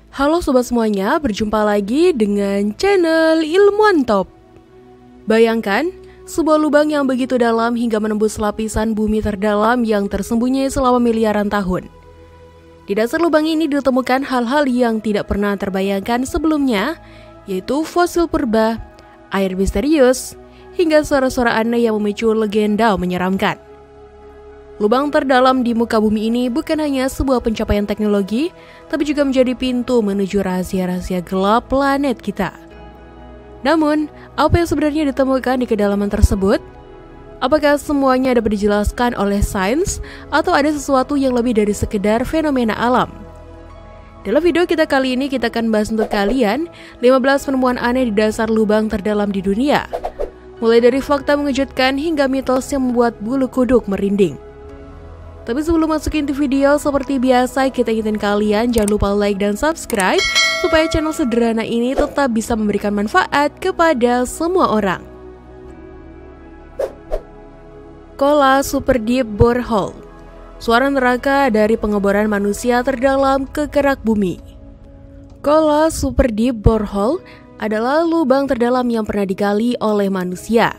Halo sobat semuanya, berjumpa lagi dengan channel Ilmuwan Top. Bayangkan, sebuah lubang yang begitu dalam hingga menembus lapisan bumi terdalam yang tersembunyi selama miliaran tahun. Di dasar lubang ini ditemukan hal-hal yang tidak pernah terbayangkan sebelumnya, yaitu fosil purba, air misterius, hingga suara-suara aneh yang memicu legenda menyeramkan. Lubang terdalam di muka bumi ini bukan hanya sebuah pencapaian teknologi, tapi juga menjadi pintu menuju rahasia-rahasia gelap planet kita. Namun, apa yang sebenarnya ditemukan di kedalaman tersebut? Apakah semuanya dapat dijelaskan oleh sains, atau ada sesuatu yang lebih dari sekedar fenomena alam? Dalam video kita kali ini, kita akan bahas untuk kalian 15 penemuan aneh di dasar lubang terdalam di dunia. Mulai dari fakta mengejutkan hingga mitos yang membuat bulu kuduk merinding. Tapi sebelum masuk ke video, seperti biasa kita ingetin kalian jangan lupa like dan subscribe supaya channel sederhana ini tetap bisa memberikan manfaat kepada semua orang. Kola Super Deep Borehole, suara neraka dari pengeboran manusia terdalam ke kerak bumi. Kola Super Deep Borehole adalah lubang terdalam yang pernah digali oleh manusia,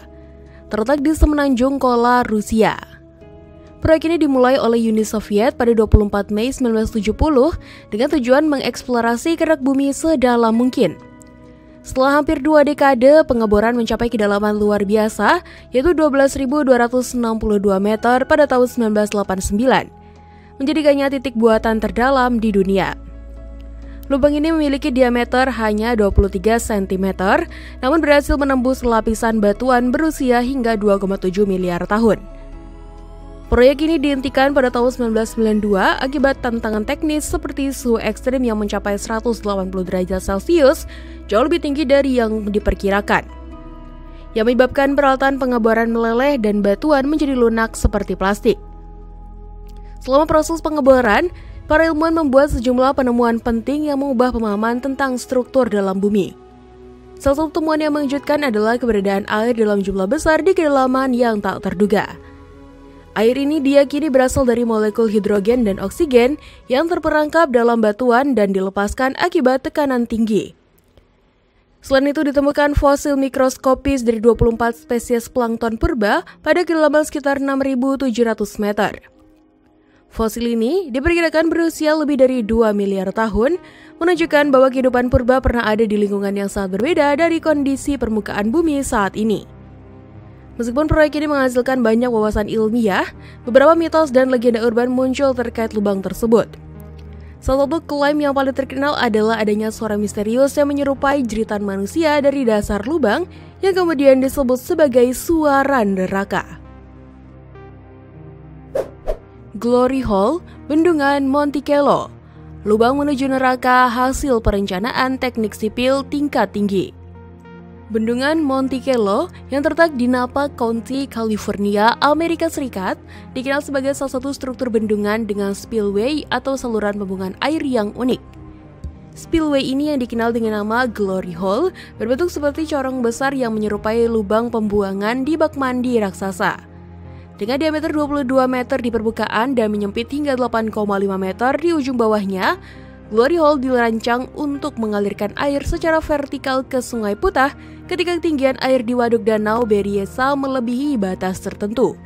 terletak di semenanjung Kola, Rusia. Proyek ini dimulai oleh Uni Soviet pada 24 Mei 1970 dengan tujuan mengeksplorasi kerak bumi sedalam mungkin. Setelah hampir 2 dekade, pengeboran mencapai kedalaman luar biasa, yaitu 12.262 meter pada tahun 1989, menjadikannya titik buatan terdalam di dunia. Lubang ini memiliki diameter hanya 23 cm, namun berhasil menembus lapisan batuan berusia hingga 2,7 miliar tahun. Proyek ini dihentikan pada tahun 1992 akibat tantangan teknis seperti suhu ekstrim yang mencapai 180 derajat Celcius, jauh lebih tinggi dari yang diperkirakan, yang menyebabkan peralatan pengeboran meleleh dan batuan menjadi lunak seperti plastik. Selama proses pengeboran, para ilmuwan membuat sejumlah penemuan penting yang mengubah pemahaman tentang struktur dalam bumi. Salah satu temuan yang mengejutkan adalah keberadaan air dalam jumlah besar di kedalaman yang tak terduga. Air ini diyakini berasal dari molekul hidrogen dan oksigen yang terperangkap dalam batuan dan dilepaskan akibat tekanan tinggi. Selain itu ditemukan fosil mikroskopis dari 24 spesies plankton purba pada kedalaman sekitar 6.700 meter. Fosil ini diperkirakan berusia lebih dari 2 miliar tahun, menunjukkan bahwa kehidupan purba pernah ada di lingkungan yang sangat berbeda dari kondisi permukaan bumi saat ini. Meskipun proyek ini menghasilkan banyak wawasan ilmiah, beberapa mitos dan legenda urban muncul terkait lubang tersebut. Salah satu klaim yang paling terkenal adalah adanya suara misterius yang menyerupai jeritan manusia dari dasar lubang yang kemudian disebut sebagai suara neraka. Glory Hole, Bendungan Monticello, lubang menuju neraka hasil perencanaan teknik sipil tingkat tinggi. Bendungan Monticello yang terletak di Napa County, California, Amerika Serikat, dikenal sebagai salah satu struktur bendungan dengan spillway atau saluran pembuangan air yang unik. Spillway ini yang dikenal dengan nama Glory Hole berbentuk seperti corong besar yang menyerupai lubang pembuangan di bak mandi raksasa. Dengan diameter 22 meter di permukaan dan menyempit hingga 8,5 meter di ujung bawahnya, Glory Hole dirancang untuk mengalirkan air secara vertikal ke Sungai Putah ketika ketinggian air di waduk danau Berryessa melebihi batas tertentu.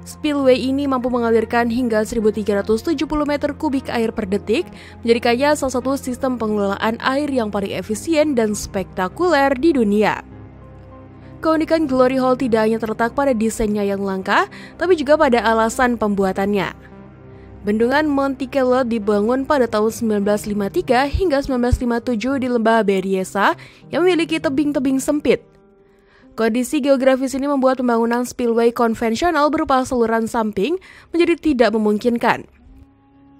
Spillway ini mampu mengalirkan hingga 1.370 meter kubik air per detik, menjadikannya salah satu sistem pengelolaan air yang paling efisien dan spektakuler di dunia. Keunikan Glory Hole tidak hanya terletak pada desainnya yang langka, tapi juga pada alasan pembuatannya. Bendungan Monticello dibangun pada tahun 1953 hingga 1957 di lembah Berryessa yang memiliki tebing-tebing sempit. Kondisi geografis ini membuat pembangunan spillway konvensional berupa saluran samping menjadi tidak memungkinkan.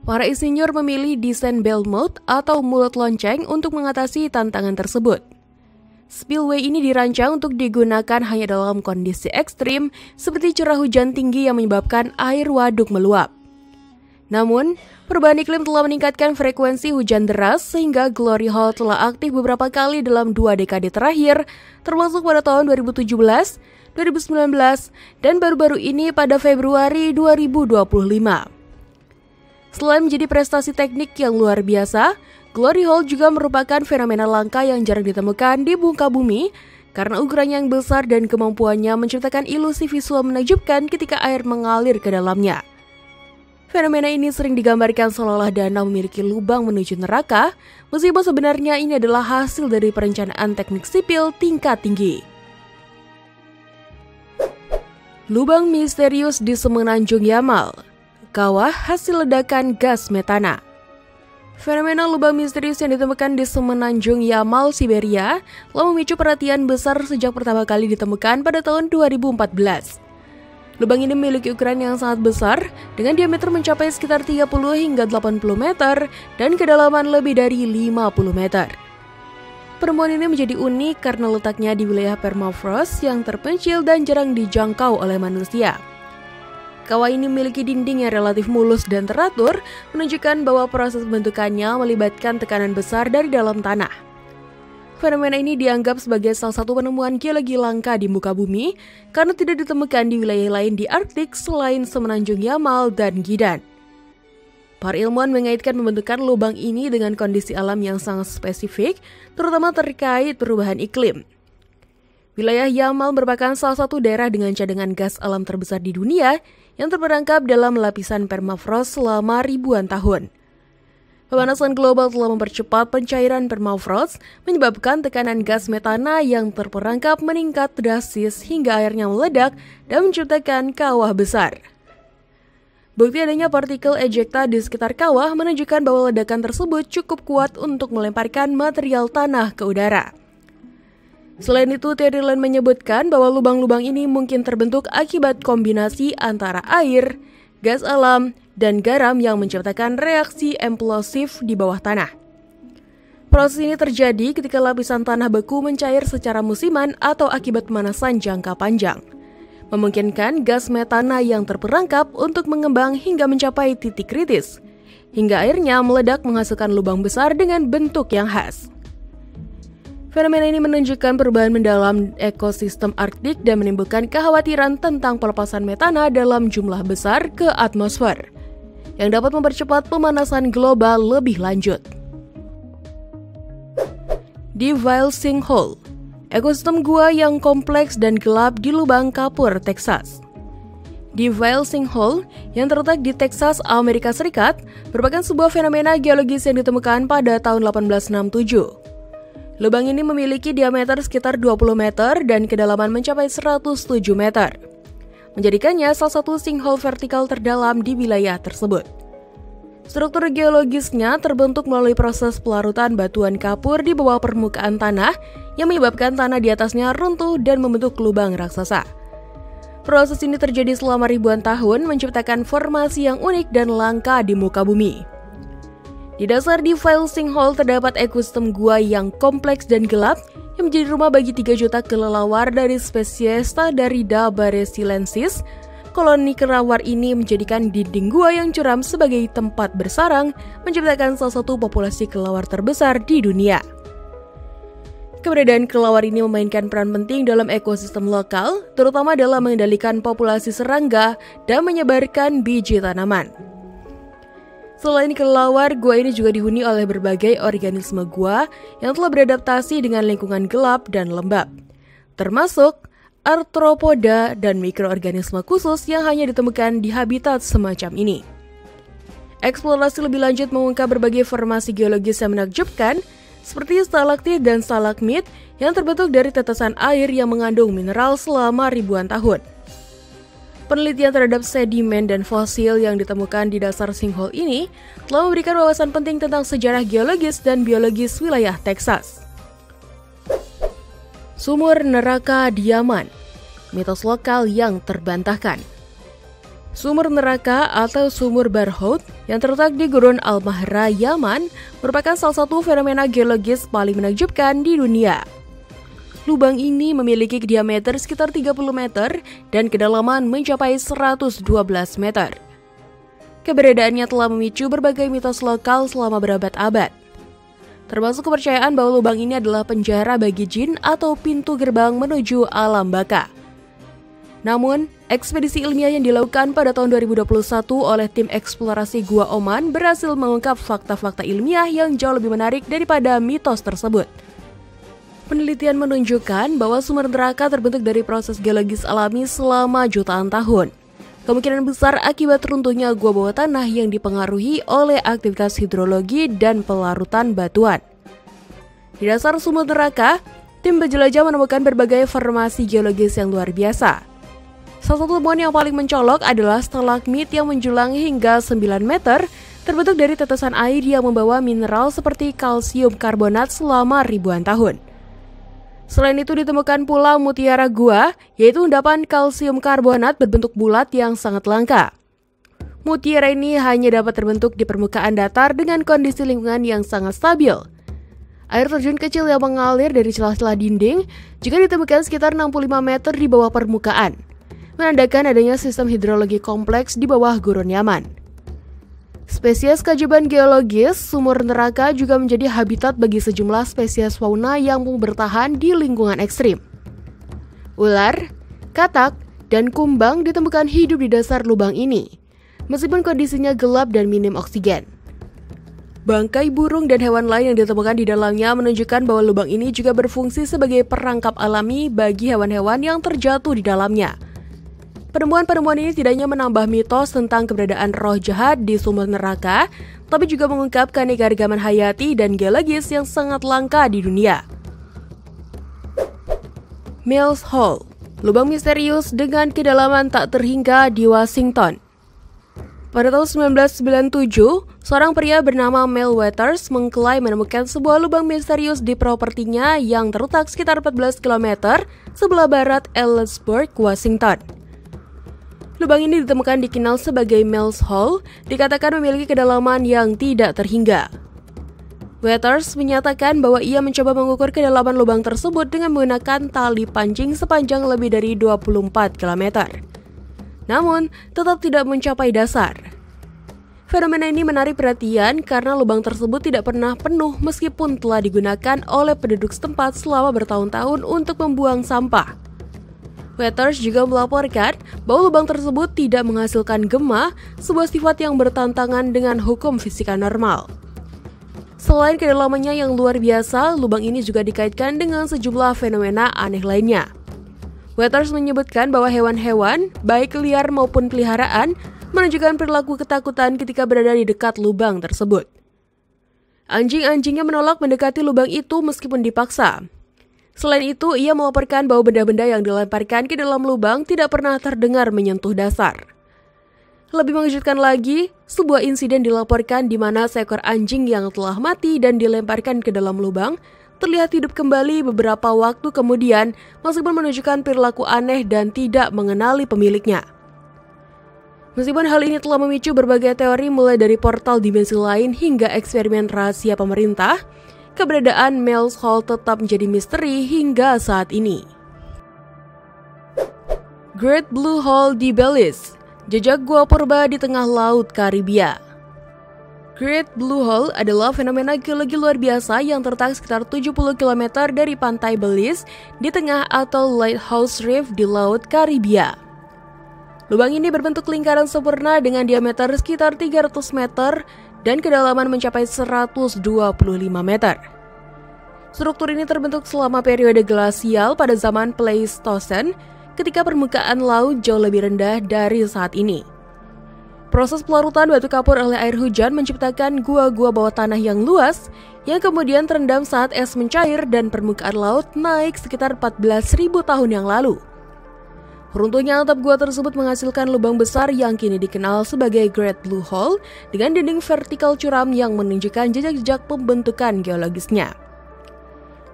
Para insinyur memilih desain bell mouth atau mulut lonceng untuk mengatasi tantangan tersebut. Spillway ini dirancang untuk digunakan hanya dalam kondisi ekstrim seperti curah hujan tinggi yang menyebabkan air waduk meluap. Namun, perubahan iklim telah meningkatkan frekuensi hujan deras sehingga Glory Hole telah aktif beberapa kali dalam 2 dekade terakhir, termasuk pada tahun 2017, 2019, dan baru-baru ini pada Februari 2025. Selain menjadi prestasi teknik yang luar biasa, Glory Hole juga merupakan fenomena langka yang jarang ditemukan di muka bumi karena ukurannya yang besar dan kemampuannya menciptakan ilusi visual menakjubkan ketika air mengalir ke dalamnya. Fenomena ini sering digambarkan seolah-olah danau memiliki lubang menuju neraka, meskipun sebenarnya ini adalah hasil dari perencanaan teknik sipil tingkat tinggi. Lubang misterius di Semenanjung Yamal. Kawah hasil ledakan gas metana. Fenomena lubang misterius yang ditemukan di Semenanjung Yamal, Siberia, telah memicu perhatian besar sejak pertama kali ditemukan pada tahun 2014. Lubang ini memiliki ukuran yang sangat besar, dengan diameter mencapai sekitar 30 hingga 80 meter dan kedalaman lebih dari 50 meter. Penemuan ini menjadi unik karena letaknya di wilayah permafrost yang terpencil dan jarang dijangkau oleh manusia. Kawah ini memiliki dinding yang relatif mulus dan teratur, menunjukkan bahwa proses pembentukannya melibatkan tekanan besar dari dalam tanah. Fenomena ini dianggap sebagai salah satu penemuan geologi langka di muka bumi karena tidak ditemukan di wilayah lain di Arktik selain Semenanjung Yamal dan Gidan. Para ilmuwan mengaitkan pembentukan lubang ini dengan kondisi alam yang sangat spesifik, terutama terkait perubahan iklim. Wilayah Yamal merupakan salah satu daerah dengan cadangan gas alam terbesar di dunia yang terperangkap dalam lapisan permafrost selama ribuan tahun. Pemanasan global telah mempercepat pencairan permafrost, menyebabkan tekanan gas metana yang terperangkap meningkat drastis hingga airnya meledak dan menciptakan kawah besar. Bukti adanya partikel ejekta di sekitar kawah menunjukkan bahwa ledakan tersebut cukup kuat untuk melemparkan material tanah ke udara. Selain itu, teori lain menyebutkan bahwa lubang-lubang ini mungkin terbentuk akibat kombinasi antara air, gas alam, dan garam yang menciptakan reaksi implosif di bawah tanah. Proses ini terjadi ketika lapisan tanah beku mencair secara musiman atau akibat pemanasan jangka panjang, memungkinkan gas metana yang terperangkap untuk mengembang hingga mencapai titik kritis, hingga airnya meledak menghasilkan lubang besar dengan bentuk yang khas. Fenomena ini menunjukkan perubahan mendalam ekosistem Arktik dan menimbulkan kekhawatiran tentang pelepasan metana dalam jumlah besar ke atmosfer, yang dapat mempercepat pemanasan global lebih lanjut. Di Vile Sinkhole, ekosistem gua yang kompleks dan gelap di lubang kapur, Texas. Di Vile Sinkhole, yang terletak di Texas, Amerika Serikat, merupakan sebuah fenomena geologis yang ditemukan pada tahun 1867. Lubang ini memiliki diameter sekitar 20 meter dan kedalaman mencapai 107 meter, menjadikannya salah satu sinkhole vertikal terdalam di wilayah tersebut. Struktur geologisnya terbentuk melalui proses pelarutan batuan kapur di bawah permukaan tanah yang menyebabkan tanah di atasnya runtuh dan membentuk lubang raksasa. Proses ini terjadi selama ribuan tahun, menciptakan formasi yang unik dan langka di muka bumi. Di dasar di Vile Sinkhole terdapat ekosistem gua yang kompleks dan gelap yang menjadi rumah bagi 3 juta kelelawar dari spesies Tadarida baresilensis. Koloni kelelawar ini menjadikan dinding gua yang curam sebagai tempat bersarang, menciptakan salah satu populasi kelelawar terbesar di dunia. Keberadaan kelelawar ini memainkan peran penting dalam ekosistem lokal, terutama dalam mengendalikan populasi serangga dan menyebarkan biji tanaman. Selain kelelawar, gua ini juga dihuni oleh berbagai organisme gua yang telah beradaptasi dengan lingkungan gelap dan lembab, termasuk arthropoda dan mikroorganisme khusus yang hanya ditemukan di habitat semacam ini. Eksplorasi lebih lanjut mengungkap berbagai formasi geologis yang menakjubkan, seperti stalaktit dan stalagmit yang terbentuk dari tetesan air yang mengandung mineral selama ribuan tahun. Penelitian terhadap sedimen dan fosil yang ditemukan di dasar sinkhole ini telah memberikan wawasan penting tentang sejarah geologis dan biologis wilayah Texas. Sumur neraka di Yaman, mitos lokal yang terbantahkan. Sumur neraka atau sumur Barhout yang terletak di Gurun Al-Mahra, Yaman merupakan salah satu fenomena geologis paling menakjubkan di dunia. Lubang ini memiliki diameter sekitar 30 meter dan kedalaman mencapai 112 meter. Keberadaannya telah memicu berbagai mitos lokal selama berabad-abad, termasuk kepercayaan bahwa lubang ini adalah penjara bagi jin atau pintu gerbang menuju alam baka. Namun, ekspedisi ilmiah yang dilakukan pada tahun 2021 oleh tim eksplorasi Gua Oman berhasil mengungkap fakta-fakta ilmiah yang jauh lebih menarik daripada mitos tersebut. Penelitian menunjukkan bahwa sumber neraka terbentuk dari proses geologis alami selama jutaan tahun. Kemungkinan besar akibat runtuhnya gua bawah tanah yang dipengaruhi oleh aktivitas hidrologi dan pelarutan batuan. Di dasar sumber neraka, tim penjelajah menemukan berbagai formasi geologis yang luar biasa. Salah satu temuan yang paling mencolok adalah stalagmit yang menjulang hingga 9 meter, terbentuk dari tetesan air yang membawa mineral seperti kalsium karbonat selama ribuan tahun. Selain itu ditemukan pula mutiara gua, yaitu endapan kalsium karbonat berbentuk bulat yang sangat langka. Mutiara ini hanya dapat terbentuk di permukaan datar dengan kondisi lingkungan yang sangat stabil. Air terjun kecil yang mengalir dari celah-celah dinding juga ditemukan sekitar 65 meter di bawah permukaan, menandakan adanya sistem hidrologi kompleks di bawah gurun Yaman. Spesies keajaiban geologis sumur neraka juga menjadi habitat bagi sejumlah spesies fauna yang bertahan di lingkungan ekstrim. Ular, katak, dan kumbang ditemukan hidup di dasar lubang ini, meskipun kondisinya gelap dan minim oksigen. Bangkai burung dan hewan lain yang ditemukan di dalamnya menunjukkan bahwa lubang ini juga berfungsi sebagai perangkap alami bagi hewan-hewan yang terjatuh di dalamnya. Penemuan-penemuan ini tidak hanya menambah mitos tentang keberadaan roh jahat di sumur neraka, tapi juga mengungkap keanekaragaman hayati dan geologis yang sangat langka di dunia. Mills Hole, lubang misterius dengan kedalaman tak terhingga di Washington. Pada tahun 1997, seorang pria bernama Mel Waters mengklaim menemukan sebuah lubang misterius di propertinya yang terletak sekitar 14 km sebelah barat Ellisburg, Washington. Lubang ini ditemukan dikenal sebagai Mills Hole, dikatakan memiliki kedalaman yang tidak terhingga. Waters menyatakan bahwa ia mencoba mengukur kedalaman lubang tersebut dengan menggunakan tali pancing sepanjang lebih dari 24 km. Namun, tetap tidak mencapai dasar. Fenomena ini menarik perhatian karena lubang tersebut tidak pernah penuh meskipun telah digunakan oleh penduduk setempat selama bertahun-tahun untuk membuang sampah. Waters juga melaporkan bahwa lubang tersebut tidak menghasilkan gema, sebuah sifat yang bertentangan dengan hukum fisika normal. Selain kedalamannya yang luar biasa, lubang ini juga dikaitkan dengan sejumlah fenomena aneh lainnya. Waters menyebutkan bahwa hewan-hewan, baik liar maupun peliharaan, menunjukkan perilaku ketakutan ketika berada di dekat lubang tersebut. Anjing-anjingnya menolak mendekati lubang itu meskipun dipaksa. Selain itu, ia melaporkan bahwa benda-benda yang dilemparkan ke dalam lubang tidak pernah terdengar menyentuh dasar. Lebih mengejutkan lagi, sebuah insiden dilaporkan di mana seekor anjing yang telah mati dan dilemparkan ke dalam lubang terlihat hidup kembali beberapa waktu kemudian meskipun menunjukkan perilaku aneh dan tidak mengenali pemiliknya. Meskipun hal ini telah memicu berbagai teori mulai dari portal dimensi lain hingga eksperimen rahasia pemerintah, keberadaan Mills Hole tetap menjadi misteri hingga saat ini. Great Blue Hole di Belize, jejak gua purba di tengah laut Karibia. Great Blue Hole adalah fenomena geologi luar biasa yang terletak sekitar 70 km dari pantai Belize di tengah atol Lighthouse Reef di laut Karibia. Lubang ini berbentuk lingkaran sempurna dengan diameter sekitar 300 meter dan kedalaman mencapai 125 meter. Struktur ini terbentuk selama periode glasial pada zaman Pleistocene, ketika permukaan laut jauh lebih rendah dari saat ini. Proses pelarutan batu kapur oleh air hujan menciptakan gua-gua bawah tanah yang luas, yang kemudian terendam saat es mencair dan permukaan laut naik sekitar 14.000 tahun yang lalu. Runtuhnya atap gua tersebut menghasilkan lubang besar yang kini dikenal sebagai Great Blue Hole dengan dinding vertikal curam yang menunjukkan jejak-jejak pembentukan geologisnya.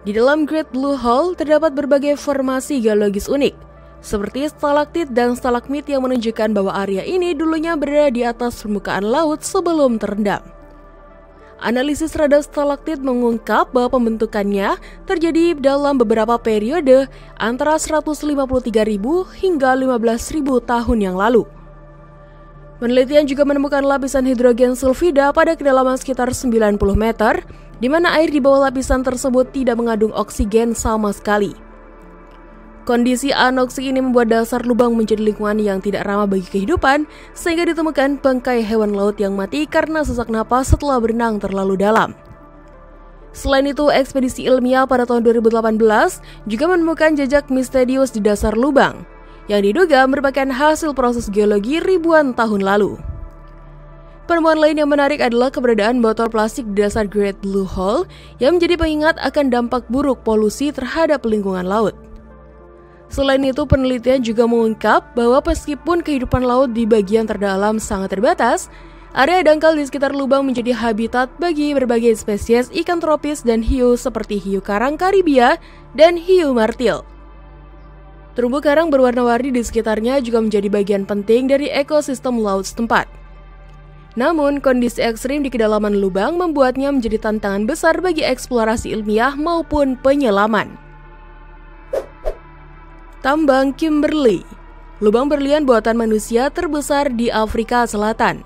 Di dalam Great Blue Hole terdapat berbagai formasi geologis unik, seperti stalaktit dan stalagmit yang menunjukkan bahwa area ini dulunya berada di atas permukaan laut sebelum terendam. Analisis terhadap stalaktit mengungkap bahwa pembentukannya terjadi dalam beberapa periode antara 153.000 hingga 15.000 tahun yang lalu. Penelitian juga menemukan lapisan hidrogen sulfida pada kedalaman sekitar 90 meter, di mana air di bawah lapisan tersebut tidak mengandung oksigen sama sekali. Kondisi anoksi ini membuat dasar lubang menjadi lingkungan yang tidak ramah bagi kehidupan, sehingga ditemukan bangkai hewan laut yang mati karena sesak napas setelah berenang terlalu dalam. Selain itu, ekspedisi ilmiah pada tahun 2018 juga menemukan jejak misterius di dasar lubang, yang diduga merupakan hasil proses geologi ribuan tahun lalu. Penemuan lain yang menarik adalah keberadaan botol plastik di dasar Great Blue Hole yang menjadi pengingat akan dampak buruk polusi terhadap lingkungan laut. Selain itu, penelitian juga mengungkap bahwa meskipun kehidupan laut di bagian terdalam sangat terbatas, area dangkal di sekitar lubang menjadi habitat bagi berbagai spesies ikan tropis dan hiu seperti hiu karang Karibia dan hiu martil. Terumbu karang berwarna-warni di sekitarnya juga menjadi bagian penting dari ekosistem laut setempat. Namun, kondisi ekstrim di kedalaman lubang membuatnya menjadi tantangan besar bagi eksplorasi ilmiah maupun penyelaman. Tambang Kimberley, lubang berlian buatan manusia terbesar di Afrika Selatan.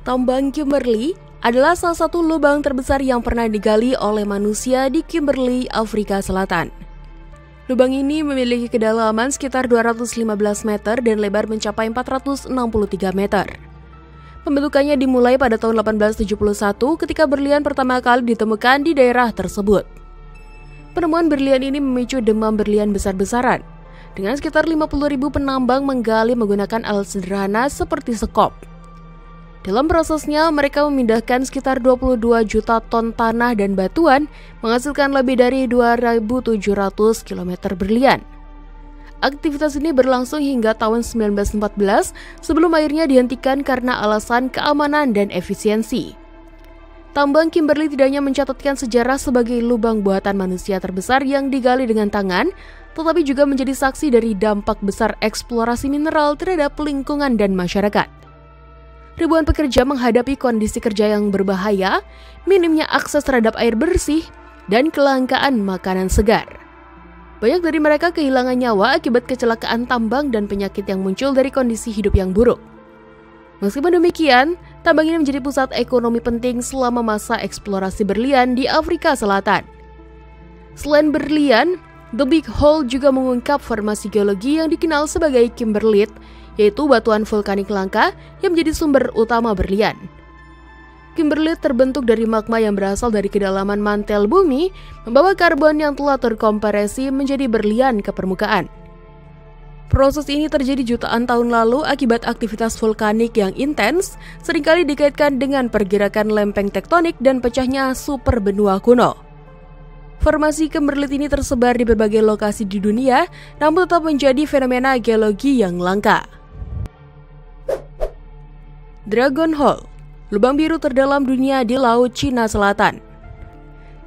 Tambang Kimberley adalah salah satu lubang terbesar yang pernah digali oleh manusia di Kimberley, Afrika Selatan. Lubang ini memiliki kedalaman sekitar 215 meter dan lebar mencapai 463 meter. Pembentukannya dimulai pada tahun 1871 ketika berlian pertama kali ditemukan di daerah tersebut. Penemuan berlian ini memicu demam berlian besar-besaran, dengan sekitar 50.000 penambang menggali menggunakan alat sederhana seperti sekop. Dalam prosesnya, mereka memindahkan sekitar 22 juta ton tanah dan batuan, menghasilkan lebih dari 2.700 km berlian. Aktivitas ini berlangsung hingga tahun 1914 sebelum akhirnya dihentikan karena alasan keamanan dan efisiensi. Tambang Kimberley tidak hanya mencatatkan sejarah sebagai lubang buatan manusia terbesar yang digali dengan tangan, tetapi juga menjadi saksi dari dampak besar eksplorasi mineral terhadap lingkungan dan masyarakat. Ribuan pekerja menghadapi kondisi kerja yang berbahaya, minimnya akses terhadap air bersih, dan kelangkaan makanan segar. Banyak dari mereka kehilangan nyawa akibat kecelakaan tambang dan penyakit yang muncul dari kondisi hidup yang buruk. Meskipun demikian, tambang ini menjadi pusat ekonomi penting selama masa eksplorasi berlian di Afrika Selatan. Selain berlian, The Big Hole juga mengungkap formasi geologi yang dikenal sebagai kimberlite, yaitu batuan vulkanik langka yang menjadi sumber utama berlian. Kimberlite terbentuk dari magma yang berasal dari kedalaman mantel bumi, membawa karbon yang telah terkompresi menjadi berlian ke permukaan. Proses ini terjadi jutaan tahun lalu akibat aktivitas vulkanik yang intens, seringkali dikaitkan dengan pergerakan lempeng tektonik dan pecahnya super benua kuno. Formasi kimberlite ini tersebar di berbagai lokasi di dunia, namun tetap menjadi fenomena geologi yang langka. Dragon Hole, lubang biru terdalam dunia di Laut Cina Selatan.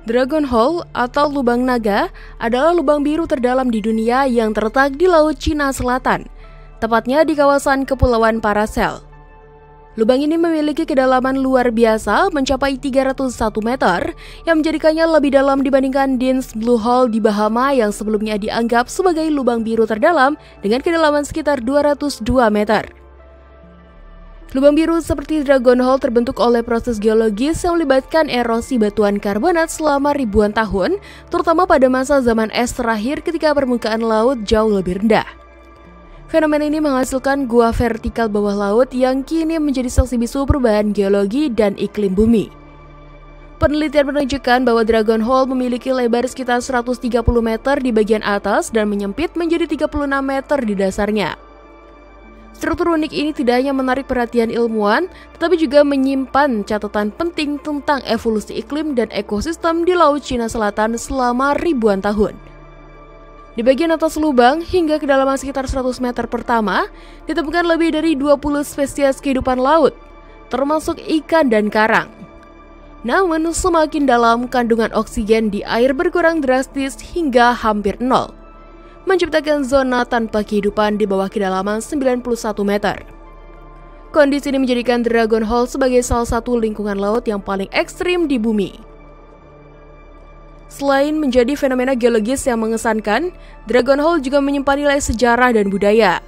Dragon Hole atau lubang naga adalah lubang biru terdalam di dunia yang terletak di Laut Cina Selatan, tepatnya di kawasan Kepulauan Paracel. Lubang ini memiliki kedalaman luar biasa mencapai 301 meter yang menjadikannya lebih dalam dibandingkan Dean's Blue Hole di Bahama yang sebelumnya dianggap sebagai lubang biru terdalam dengan kedalaman sekitar 202 meter. Lubang biru seperti Dragon Hole terbentuk oleh proses geologis yang melibatkan erosi batuan karbonat selama ribuan tahun, terutama pada masa zaman es terakhir ketika permukaan laut jauh lebih rendah. Fenomena ini menghasilkan gua vertikal bawah laut yang kini menjadi saksi bisu perubahan geologi dan iklim bumi. Penelitian menunjukkan bahwa Dragon Hole memiliki lebar sekitar 130 meter di bagian atas dan menyempit menjadi 36 meter di dasarnya. Struktur unik ini tidak hanya menarik perhatian ilmuwan, tetapi juga menyimpan catatan penting tentang evolusi iklim dan ekosistem di Laut Cina Selatan selama ribuan tahun. Di bagian atas lubang, hingga kedalaman sekitar 100 meter pertama, ditemukan lebih dari 20 spesies kehidupan laut, termasuk ikan dan karang. Namun, semakin dalam, kandungan oksigen di air berkurang drastis hingga hampir nol, menciptakan zona tanpa kehidupan di bawah kedalaman 91 meter. Kondisi ini menjadikan Dragon Hole sebagai salah satu lingkungan laut yang paling ekstrim di bumi. Selain menjadi fenomena geologis yang mengesankan, Dragon Hole juga menyimpan nilai sejarah dan budaya.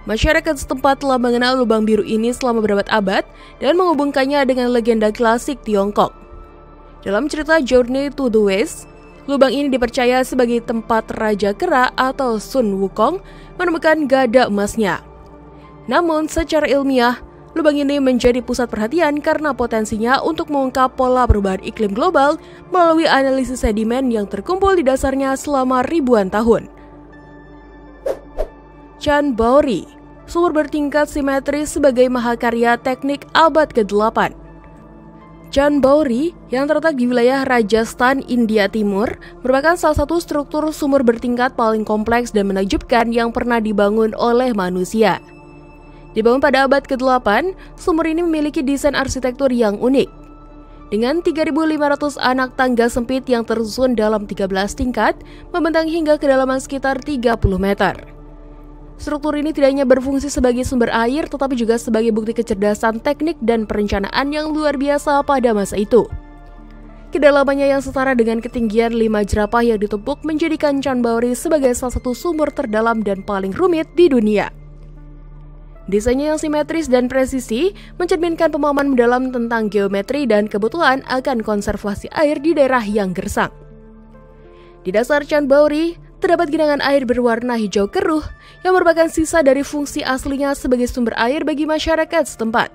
Masyarakat setempat telah mengenal lubang biru ini selama berabad-abad dan menghubungkannya dengan legenda klasik Tiongkok. Dalam cerita Journey to the West, Lubang ini dipercaya sebagai tempat Raja Kera atau Sun Wukong menemukan gada emasnya. Namun secara ilmiah, lubang ini menjadi pusat perhatian karena potensinya untuk mengungkap pola perubahan iklim global melalui analisis sedimen yang terkumpul di dasarnya selama ribuan tahun. Chan Baori, sumur bertingkat simetris sebagai mahakarya teknik abad ke-8. Chan Baori yang terletak di wilayah Rajasthan, India Timur, merupakan salah satu struktur sumur bertingkat paling kompleks dan menakjubkan yang pernah dibangun oleh manusia. Dibangun pada abad ke-8, sumur ini memiliki desain arsitektur yang unik. Dengan 3.500 anak tangga sempit yang tersusun dalam 13 tingkat, membentang hingga kedalaman sekitar 30 meter. Struktur ini tidak hanya berfungsi sebagai sumber air, tetapi juga sebagai bukti kecerdasan teknik dan perencanaan yang luar biasa pada masa itu. Kedalamannya yang setara dengan ketinggian 5 jerapah yang ditumpuk menjadikan Chan Baori sebagai salah satu sumur terdalam dan paling rumit di dunia. Desainnya yang simetris dan presisi mencerminkan pemahaman mendalam tentang geometri dan kebutuhan akan konservasi air di daerah yang gersang. Di dasar Chan Baori, terdapat genangan air berwarna hijau keruh yang merupakan sisa dari fungsi aslinya sebagai sumber air bagi masyarakat setempat.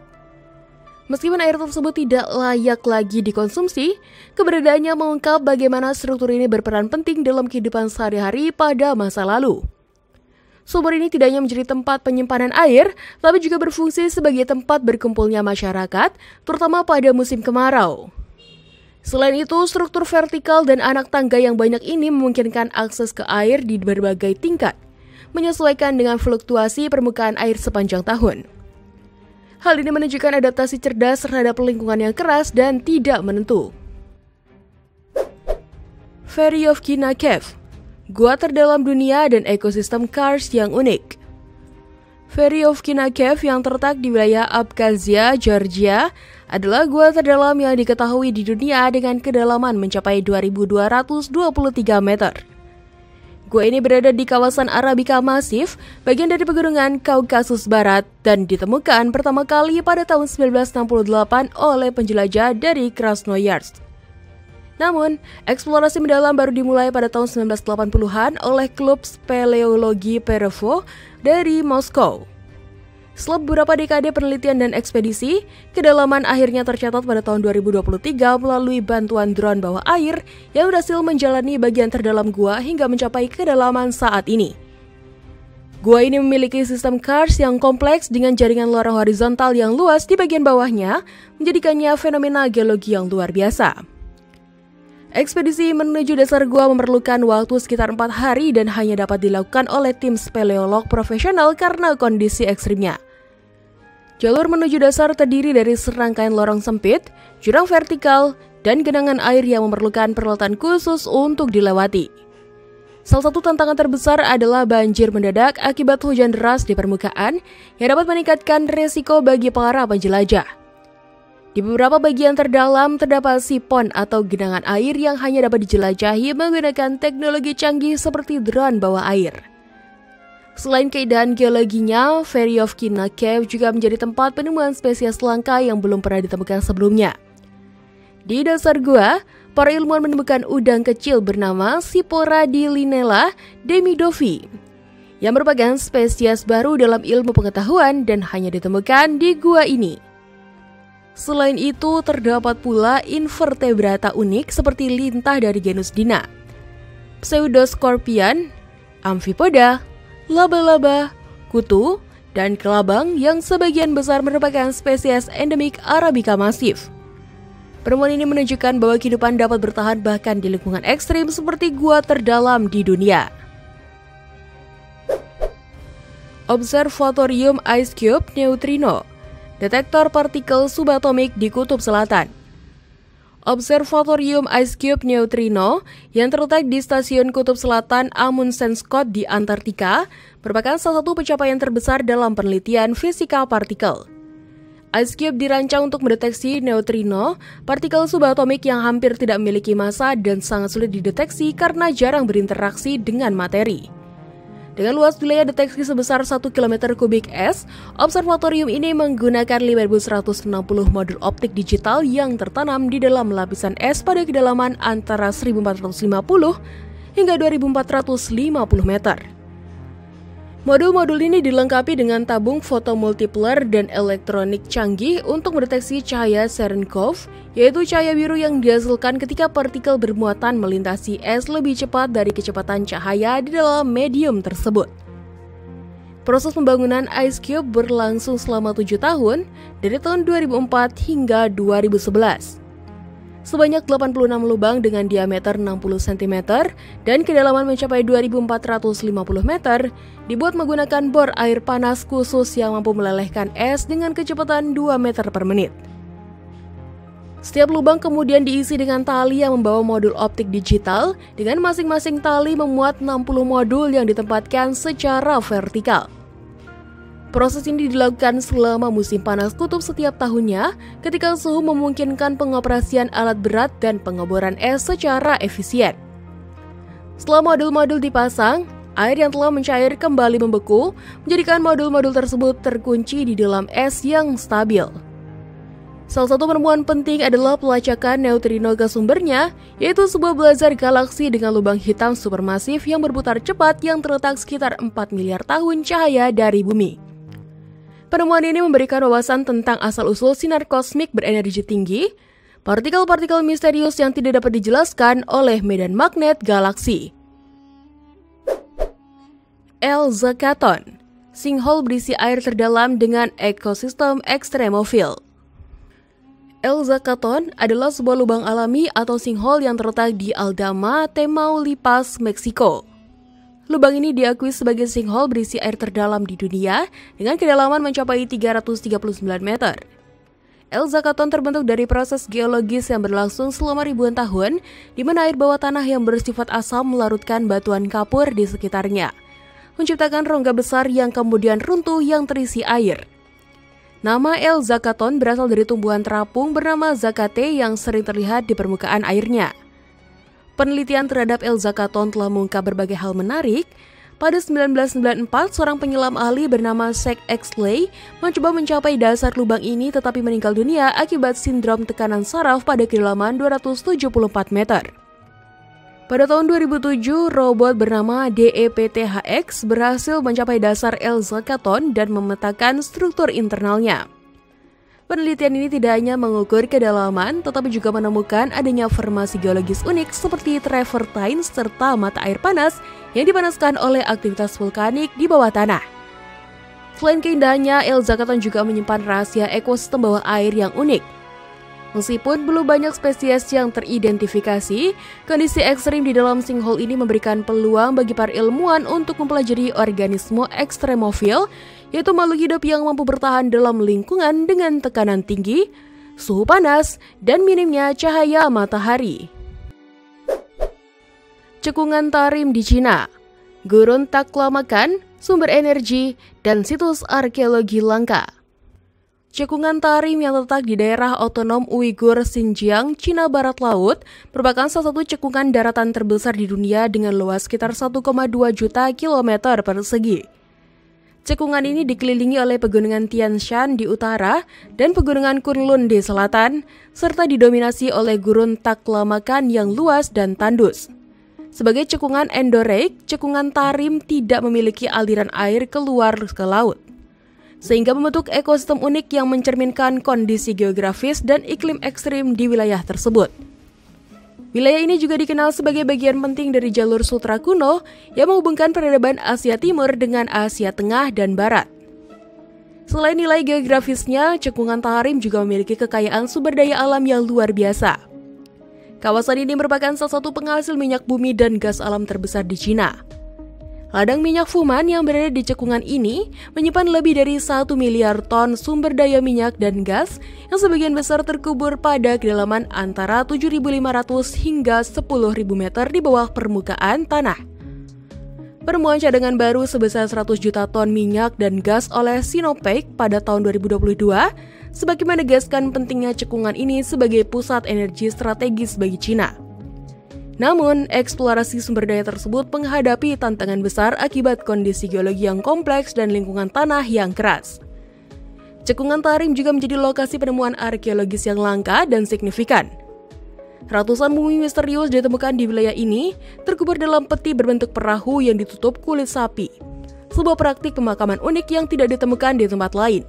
Meskipun air tersebut tidak layak lagi dikonsumsi, keberadaannya mengungkap bagaimana struktur ini berperan penting dalam kehidupan sehari-hari pada masa lalu. Sumur ini tidak hanya menjadi tempat penyimpanan air, tapi juga berfungsi sebagai tempat berkumpulnya masyarakat, terutama pada musim kemarau. Selain itu, struktur vertikal dan anak tangga yang banyak ini memungkinkan akses ke air di berbagai tingkat, menyesuaikan dengan fluktuasi permukaan air sepanjang tahun. Hal ini menunjukkan adaptasi cerdas terhadap lingkungan yang keras dan tidak menentu. Veryovkina Cave, gua terdalam dunia dan ekosistem kars yang unik. Veryovkina Cave yang terletak di wilayah Abkhazia, Georgia, adalah gua terdalam yang diketahui di dunia dengan kedalaman mencapai 2.223 meter. Gua ini berada di kawasan Arabica Massif, bagian dari pegunungan Kaukasus Barat, dan ditemukan pertama kali pada tahun 1968 oleh penjelajah dari Krasnoyarsk. Namun, eksplorasi mendalam baru dimulai pada tahun 1980-an oleh klub speleologi Perevo dari Moskow. Setelah beberapa dekade penelitian dan ekspedisi, kedalaman akhirnya tercatat pada tahun 2023 melalui bantuan drone bawah air yang berhasil menjalani bagian terdalam gua hingga mencapai kedalaman saat ini. Gua ini memiliki sistem kars yang kompleks dengan jaringan lorong horizontal yang luas di bagian bawahnya, menjadikannya fenomena geologi yang luar biasa. Ekspedisi menuju dasar gua memerlukan waktu sekitar 4 hari dan hanya dapat dilakukan oleh tim speleolog profesional karena kondisi ekstrimnya. Jalur menuju dasar terdiri dari serangkaian lorong sempit, jurang vertikal, dan genangan air yang memerlukan peralatan khusus untuk dilewati. Salah satu tantangan terbesar adalah banjir mendadak akibat hujan deras di permukaan yang dapat meningkatkan resiko bagi para penjelajah. Di beberapa bagian terdalam terdapat sipon atau genangan air yang hanya dapat dijelajahi menggunakan teknologi canggih seperti drone bawah air. Selain keindahan geologinya, Veryovkina Cave juga menjadi tempat penemuan spesies langka yang belum pernah ditemukan sebelumnya. Di dasar gua, para ilmuwan menemukan udang kecil bernama Siporadilinella demidovi, yang merupakan spesies baru dalam ilmu pengetahuan dan hanya ditemukan di gua ini. Selain itu, terdapat pula invertebrata unik seperti lintah dari genus Dina, Pseudoscorpion, amfipoda, laba-laba, kutu, dan kelabang yang sebagian besar merupakan spesies endemik Arabica Massif. Penemuan ini menunjukkan bahwa kehidupan dapat bertahan bahkan di lingkungan ekstrim seperti gua terdalam di dunia. Observatorium Ice Cube Neutrino, detektor partikel subatomik di Kutub Selatan. Observatorium Ice Cube Neutrino yang terletak di stasiun Kutub Selatan Amundsen-Scott di Antartika merupakan salah satu pencapaian terbesar dalam penelitian fisika partikel. Ice Cube dirancang untuk mendeteksi neutrino, partikel subatomik yang hampir tidak memiliki massa dan sangat sulit dideteksi karena jarang berinteraksi dengan materi. Dengan luas wilayah deteksi sebesar 1 km kubik es, observatorium ini menggunakan 5.160 modul optik digital yang tertanam di dalam lapisan es pada kedalaman antara 1.450 hingga 2.450 meter. Modul-modul ini dilengkapi dengan tabung foto multiplier dan elektronik canggih untuk mendeteksi cahaya Cherenkov, yaitu cahaya biru yang dihasilkan ketika partikel bermuatan melintasi es lebih cepat dari kecepatan cahaya di dalam medium tersebut. Proses pembangunan IceCube berlangsung selama 7 tahun, dari tahun 2004 hingga 2011. Sebanyak 86 lubang dengan diameter 60 cm dan kedalaman mencapai 2.450 meter dibuat menggunakan bor air panas khusus yang mampu melelehkan es dengan kecepatan 2 meter per menit. Setiap lubang kemudian diisi dengan tali yang membawa modul optik digital, dengan masing-masing tali memuat 60 modul yang ditempatkan secara vertikal. Proses ini dilakukan selama musim panas kutub setiap tahunnya, ketika suhu memungkinkan pengoperasian alat berat dan pengeboran es secara efisien. Setelah modul-modul dipasang, air yang telah mencair kembali membeku, menjadikan modul-modul tersebut terkunci di dalam es yang stabil. Salah satu penemuan penting adalah pelacakan neutrino ke sumbernya, yaitu sebuah blazar galaksi dengan lubang hitam supermasif yang berputar cepat yang terletak sekitar 4 miliar tahun cahaya dari bumi. Penemuan ini memberikan wawasan tentang asal-usul sinar kosmik berenergi tinggi, partikel-partikel misterius yang tidak dapat dijelaskan oleh medan magnet galaksi. El Zakaton, sinkhole berisi air terdalam dengan ekosistem ekstremofil. El Zakaton adalah sebuah lubang alami atau sinkhole yang terletak di Aldama, Tamaulipas, Meksiko. Lubang ini diakui sebagai sinkhole berisi air terdalam di dunia dengan kedalaman mencapai 339 meter. El Zakaton terbentuk dari proses geologis yang berlangsung selama ribuan tahun, di mana air bawah tanah yang bersifat asam melarutkan batuan kapur di sekitarnya, menciptakan rongga besar yang kemudian runtuh yang terisi air. Nama El Zakaton berasal dari tumbuhan terapung bernama Zacate yang sering terlihat di permukaan airnya. Penelitian terhadap El Zakaton telah mengungkap berbagai hal menarik. Pada 1994, seorang penyelam ahli bernama Zach Exley mencoba mencapai dasar lubang ini tetapi meninggal dunia akibat sindrom tekanan saraf pada kedalaman 274 meter. Pada tahun 2007, robot bernama DEPTHX berhasil mencapai dasar El Zakaton dan memetakan struktur internalnya. Penelitian ini tidak hanya mengukur kedalaman, tetapi juga menemukan adanya formasi geologis unik seperti travertine serta mata air panas yang dipanaskan oleh aktivitas vulkanik di bawah tanah. Selain keindahannya, El Zakaton juga menyimpan rahasia ekosistem bawah air yang unik. Meskipun belum banyak spesies yang teridentifikasi, kondisi ekstrim di dalam sinkhole ini memberikan peluang bagi para ilmuwan untuk mempelajari organisme ekstremofil, yaitu makhluk hidup yang mampu bertahan dalam lingkungan dengan tekanan tinggi, suhu panas, dan minimnya cahaya matahari. Cekungan Tarim di Cina, Gurun Taklamakan, sumber energi, dan situs arkeologi langka. Cekungan Tarim yang terletak di daerah otonom Uighur Xinjiang, Cina Barat Laut, merupakan salah satu cekungan daratan terbesar di dunia dengan luas sekitar 1,2 juta kilometer persegi. Cekungan ini dikelilingi oleh pegunungan Tian Shan di utara dan pegunungan Kunlun di selatan, serta didominasi oleh gurun Taklamakan yang luas dan tandus. Sebagai cekungan endoreik, cekungan Tarim tidak memiliki aliran air keluar ke laut, sehingga membentuk ekosistem unik yang mencerminkan kondisi geografis dan iklim ekstrim di wilayah tersebut. Wilayah ini juga dikenal sebagai bagian penting dari jalur sutra kuno yang menghubungkan peradaban Asia Timur dengan Asia Tengah dan Barat. Selain nilai geografisnya, cekungan Tarim juga memiliki kekayaan sumber daya alam yang luar biasa. Kawasan ini merupakan salah satu penghasil minyak bumi dan gas alam terbesar di Cina. Ladang minyak Fuman yang berada di cekungan ini menyimpan lebih dari 1 miliar ton sumber daya minyak dan gas yang sebagian besar terkubur pada kedalaman antara 7.500 hingga 10.000 meter di bawah permukaan tanah. Penemuan cadangan baru sebesar 100 juta ton minyak dan gas oleh Sinopec pada tahun 2022 semakin menegaskan pentingnya cekungan ini sebagai pusat energi strategis bagi Cina. Namun, eksplorasi sumber daya tersebut menghadapi tantangan besar akibat kondisi geologi yang kompleks dan lingkungan tanah yang keras. Cekungan Tarim juga menjadi lokasi penemuan arkeologis yang langka dan signifikan. Ratusan mumi misterius ditemukan di wilayah ini, terkubur dalam peti berbentuk perahu yang ditutup kulit sapi. Sebuah praktik pemakaman unik yang tidak ditemukan di tempat lain.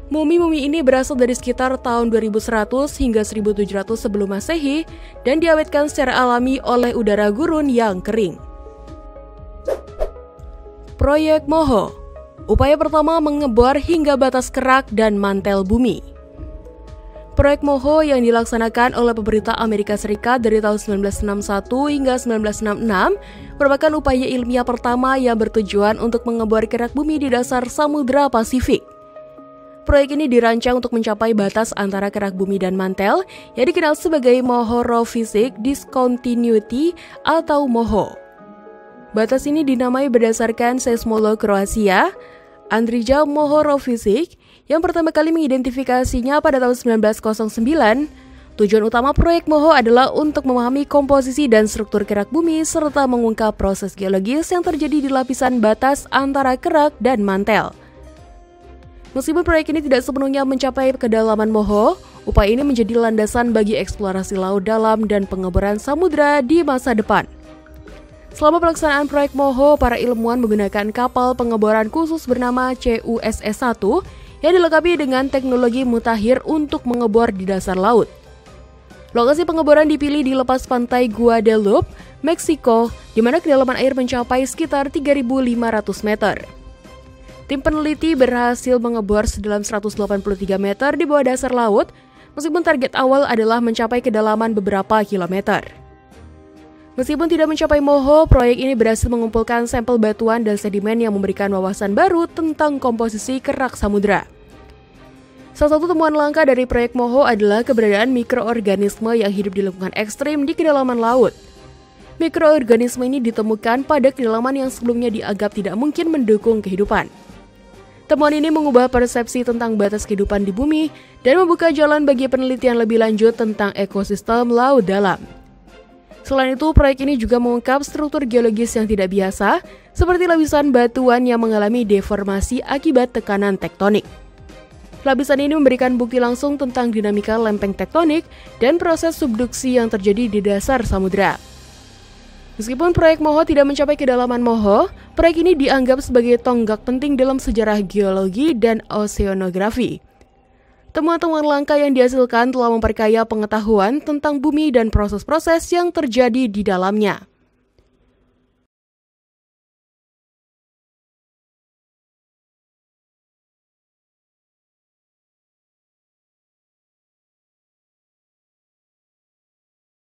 Mumi-mumi ini berasal dari sekitar tahun 2100 hingga 1700 sebelum Masehi dan diawetkan secara alami oleh udara gurun yang kering. Proyek Moho. Upaya pertama mengebor hingga batas kerak dan mantel bumi. Proyek Moho yang dilaksanakan oleh pemerintah Amerika Serikat dari tahun 1961 hingga 1966 merupakan upaya ilmiah pertama yang bertujuan untuk mengebor kerak bumi di dasar Samudra Pasifik. Proyek ini dirancang untuk mencapai batas antara kerak bumi dan mantel yang dikenal sebagai Mohorovicic Discontinuity atau Moho. Batas ini dinamai berdasarkan seismolog Kroasia, Andrija Mohorovicic, yang pertama kali mengidentifikasinya pada tahun 1909. Tujuan utama proyek Moho adalah untuk memahami komposisi dan struktur kerak bumi serta mengungkap proses geologis yang terjadi di lapisan batas antara kerak dan mantel. Meskipun proyek ini tidak sepenuhnya mencapai kedalaman Moho, upaya ini menjadi landasan bagi eksplorasi laut dalam dan pengeboran samudra di masa depan. Selama pelaksanaan proyek Moho, para ilmuwan menggunakan kapal pengeboran khusus bernama CUSS-1 yang dilengkapi dengan teknologi mutakhir untuk mengebor di dasar laut. Lokasi pengeboran dipilih di lepas pantai Guadalupe, Meksiko, di mana kedalaman air mencapai sekitar 3.500 meter. Tim peneliti berhasil mengebor sedalam 183 meter di bawah dasar laut, meskipun target awal adalah mencapai kedalaman beberapa kilometer. Meskipun tidak mencapai Moho, proyek ini berhasil mengumpulkan sampel batuan dan sedimen yang memberikan wawasan baru tentang komposisi kerak samudra. Salah satu temuan langka dari proyek Moho adalah keberadaan mikroorganisme yang hidup di lingkungan ekstrim di kedalaman laut. Mikroorganisme ini ditemukan pada kedalaman yang sebelumnya dianggap tidak mungkin mendukung kehidupan. Temuan ini mengubah persepsi tentang batas kehidupan di bumi dan membuka jalan bagi penelitian lebih lanjut tentang ekosistem laut dalam. Selain itu, proyek ini juga mengungkap struktur geologis yang tidak biasa, seperti lapisan batuan yang mengalami deformasi akibat tekanan tektonik. Lapisan ini memberikan bukti langsung tentang dinamika lempeng tektonik dan proses subduksi yang terjadi di dasar samudra. Meskipun proyek Moho tidak mencapai kedalaman Moho, proyek ini dianggap sebagai tonggak penting dalam sejarah geologi dan oseanografi. Temuan-temuan langka yang dihasilkan telah memperkaya pengetahuan tentang bumi dan proses-proses yang terjadi di dalamnya.